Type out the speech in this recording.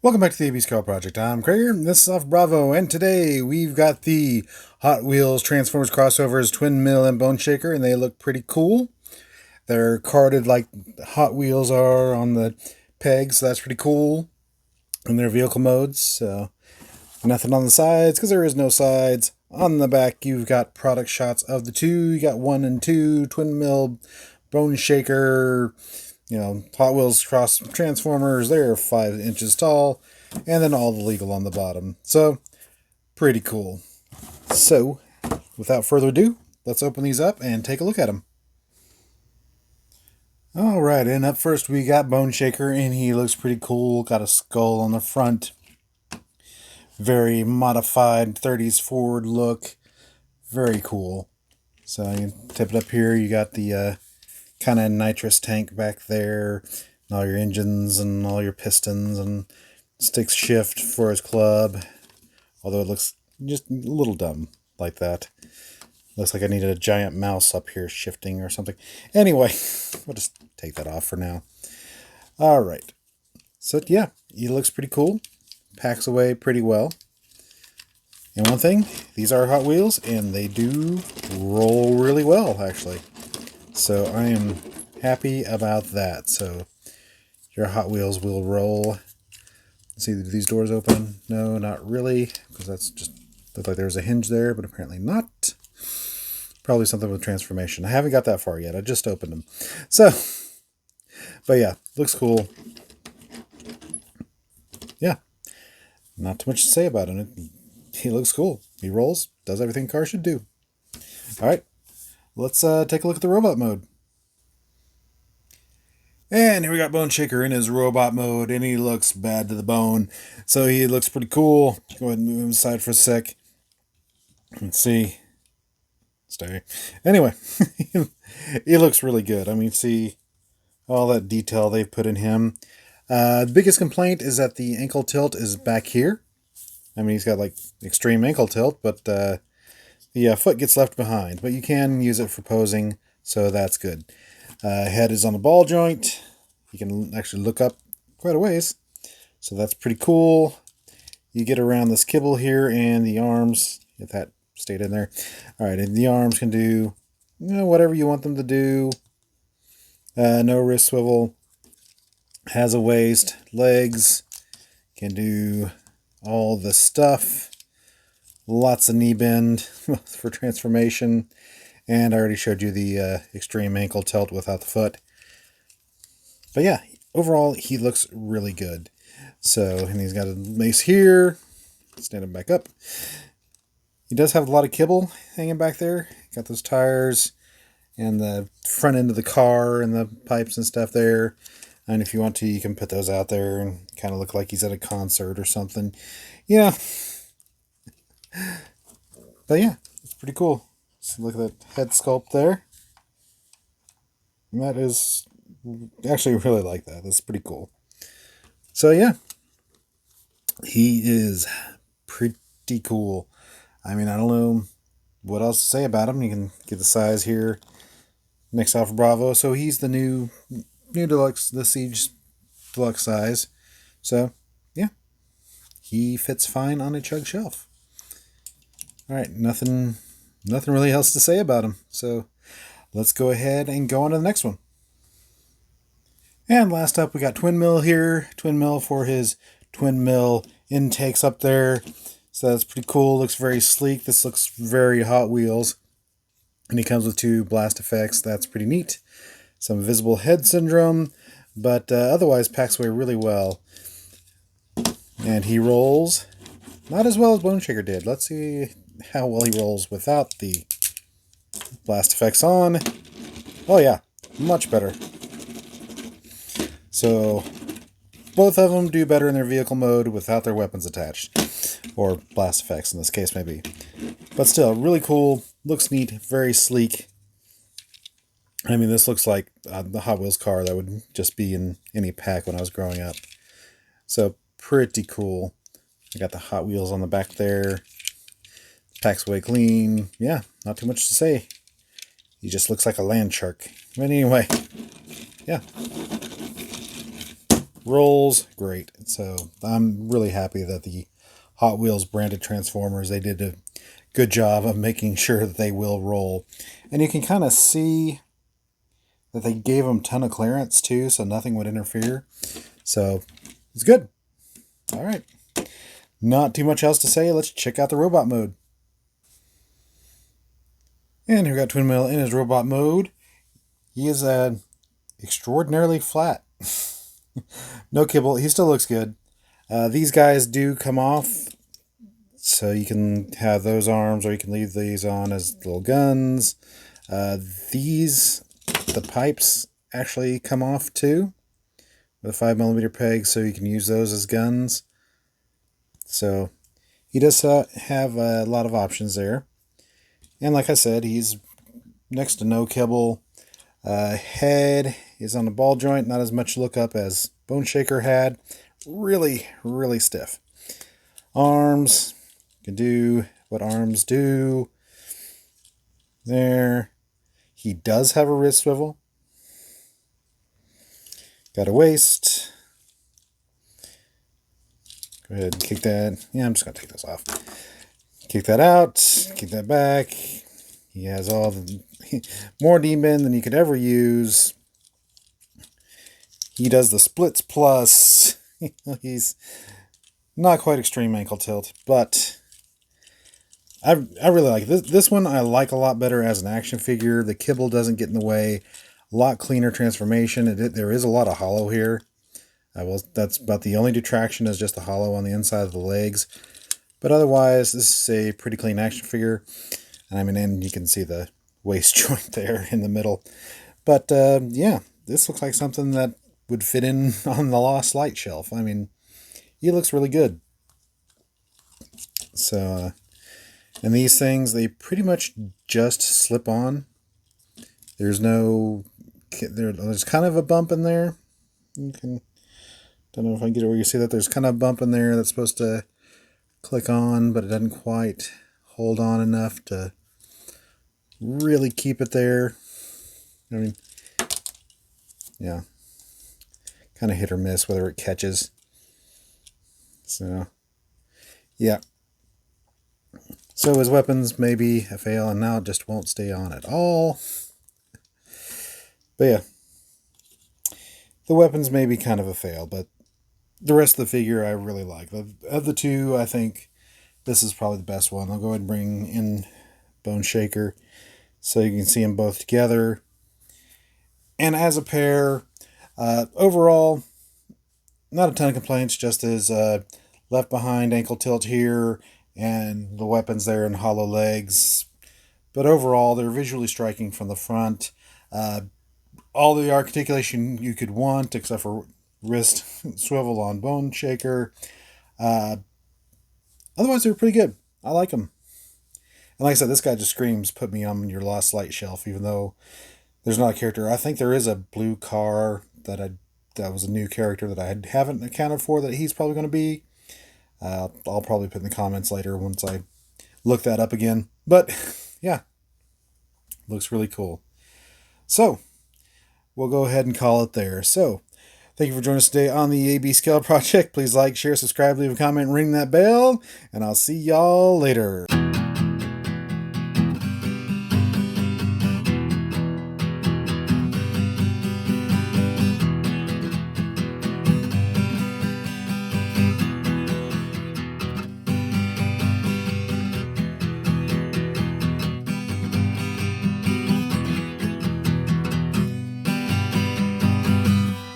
Welcome back to the AB's Car Project. I'm Krager, this is off Bravo, and today we've got the Hot Wheels Transformers crossovers Twin Mill and Bone Shaker, and they look pretty cool. They're carded like Hot Wheels are on the pegs, so that's pretty cool. And their vehicle modes, so nothing on the sides, because there is no sides. On the back, you've got product shots of the two. You got 1 and 2, Twin Mill, Bone Shaker, Hot Wheels cross Transformers. They're 5 inches tall, and then all the legal on the bottom. So, pretty cool. So, without further ado, let's open these up and take a look at them. Alright, and up first we got Bone Shaker, and he looks pretty cool. Got a skull on the front. Very modified 30s Ford look. Very cool. So, you tip it up here. You got the kind of nitrous tank back there, and all your engines and all your pistons, and stick shift for his club, although it looks just a little dumb like that. Looks like I needed a giant mouse up here shifting or something. Anyway, we'll just take that off for now. Alright, so yeah, he looks pretty cool, packs away pretty well. And one thing, these are Hot Wheels, and they do roll really well, actually. So I am happy about that. So your Hot Wheels will roll. Let's see, do these doors open? No, not really, because that's just looked like there was a hinge there, but apparently not. Probably something with transformation. I haven't got that far yet. I just opened them. So, but yeah, looks cool. Yeah, not too much to say about him. He looks cool. He rolls, does everything cars should do. All right. Let's take a look at the robot mode. And here we got Bone Shaker in his robot mode, and he looks bad to the bone. So he looks pretty cool. Go ahead and move him aside for a sec. Let's see. Stay. Anyway, he looks really good. I mean, see all that detail they've put in him. The biggest complaint is that the ankle tilt is back here. I mean, he's got like extreme ankle tilt, but the foot gets left behind, but you can use it for posing, so that's good. Head is on the ball joint. You can actually look up quite a ways, so that's pretty cool. You get around this kibble here, and the arms, if that stayed in there. All right, and the arms can do whatever you want them to do. No wrist swivel. Has a waist. Legs can do all the stuff. Lots of knee bend for transformation. And I already showed you the extreme ankle tilt without the foot. But yeah, overall, he looks really good. So, and he's got a mace here. Stand him back up. He does have a lot of kibble hanging back there. Got those tires and the front end of the car and the pipes and stuff there. And if you want to, you can put those out there and kind of look like he's at a concert or something. Yeah. But yeah, it's pretty cool. So look at that head sculpt there. And that is actually really like that. That's pretty cool. So yeah, he is pretty cool. I mean, I don't know what else to say about him. You can get the size here. Next off Bravo. So he's the new deluxe, the Siege deluxe size. So yeah, he fits fine on a chug shelf. All right, nothing really else to say about him. So let's go ahead and go on to the next one. And last up, we got Twin Mill here. Twin Mill for his Twin Mill intakes up there. So that's pretty cool. Looks very sleek. This looks very Hot Wheels. And he comes with 2 blast effects. That's pretty neat. Some visible head syndrome, but otherwise packs away really well. And he rolls not as well as Bone Shaker did. Let's see how well he rolls without the blast effects on. Oh yeah, much better. So both of them do better in their vehicle mode without their weapons attached, or blast effects in this case maybe. But still, really cool. Looks neat, very sleek. I mean, this looks like the Hot Wheels car that would just be in any pack when I was growing up. So pretty cool. I got the Hot Wheels on the back there. Packs away clean. Yeah, not too much to say. He just looks like a land shark. But anyway, yeah. Rolls great. So I'm really happy that the Hot Wheels branded Transformers, they did a good job of making sure that they will roll. And you can kind of see that they gave them a ton of clearance too, so nothing would interfere. So it's good. All right. Not too much else to say. Let's check out the robot mode. And here we got Twin Mail in his robot mode. He is extraordinarily flat. No kibble. He still looks good. These guys do come off, so you can have those arms, or you can leave these on as little guns. The pipes actually come off too, with a 5mm peg, so you can use those as guns. So he does have a lot of options there. And like I said, he's next to no kibble. Head is on the ball joint, not as much lookup as Bone Shaker had. Really, really stiff. Arms, can do what arms do. There. He does have a wrist swivel. Got a waist. Go ahead and kick that. Yeah, I'm just going to take this off. Kick that out. Kick that back. He has all the more D-bend than you could ever use. He does the splits plus. He's not quite extreme ankle tilt, but I really like it. This one I like a lot better as an action figure. The kibble doesn't get in the way. A lot cleaner transformation. There is a lot of hollow here. That's about the only detraction, is just the hollow on the inside of the legs. But otherwise, this is a pretty clean action figure. And I mean, and you can see the waist joint there in the middle. But yeah, this looks like something that would fit in on the Lost Light shelf. I mean, he looks really good. So, and these things, they pretty much just slip on. There's kind of a bump in there. Don't know if I can get it where you see that. There's kind of a bump in there that's supposed to click on, but it doesn't quite hold on enough to really keep it there. I mean, yeah, kind of hit or miss whether it catches. So, yeah. So his weapons may be a fail, and now it just won't stay on at all. But yeah, the weapons may be kind of a fail, but the rest of the figure I really like. Of the two, I think this is probably the best one. I'll go ahead and bring in Bone Shaker so you can see them both together. And as a pair, overall, not a ton of complaints, just as left behind ankle tilt here and the weapons there and hollow legs. But overall, they're visually striking from the front. All the articulation you could want, except for wrist swivel on Bone Shaker. Otherwise, they're pretty good. I like them. And like I said, this guy just screams, put me on your Lost Light shelf, even though there's not a character. I think there is a blue car that was a new character that I haven't accounted for that he's probably going to be. I'll probably put in the comments later once I look that up again. But yeah, looks really cool. So we'll go ahead and call it there. So thank you for joining us today on the AB Scale Project. Please like, share, subscribe, leave a comment, ring that bell, and I'll see y'all later.